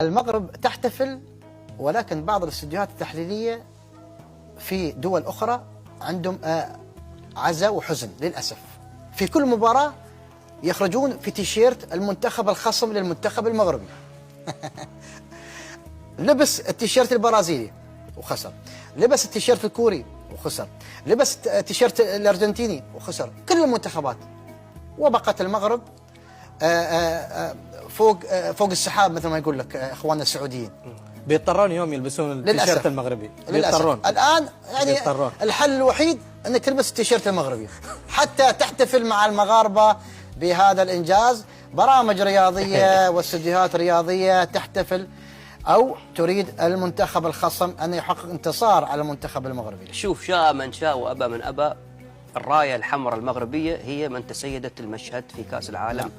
المغرب تحتفل، ولكن بعض الاستديوهات التحليلية في دول أخرى عندهم عزاء وحزن للأسف. في كل مباراة يخرجون في تيشيرت المنتخب الخصم للمنتخب المغربي. لبس التيشيرت البرازيلي وخسر، لبس التيشيرت الكوري وخسر، لبس التيشيرت الأرجنتيني وخسر، كل المنتخبات. وبقت المغرب فوق السحاب مثل ما يقول لك اخواننا السعوديين. بيضطرون يوم يلبسون التيشيرت المغربي بيضطرون الان، يعني بيضطرون. الحل الوحيد انك تلبس التيشيرت المغربي حتى تحتفل مع المغاربه بهذا الانجاز. برامج رياضيه واستديوهات رياضيه تحتفل، او تريد المنتخب الخصم ان يحقق انتصار على المنتخب المغربي. شوف، شاء من شاء وابى من ابى، الرايه الحمراء المغربية هي من تسيدت المشهد في كأس العالم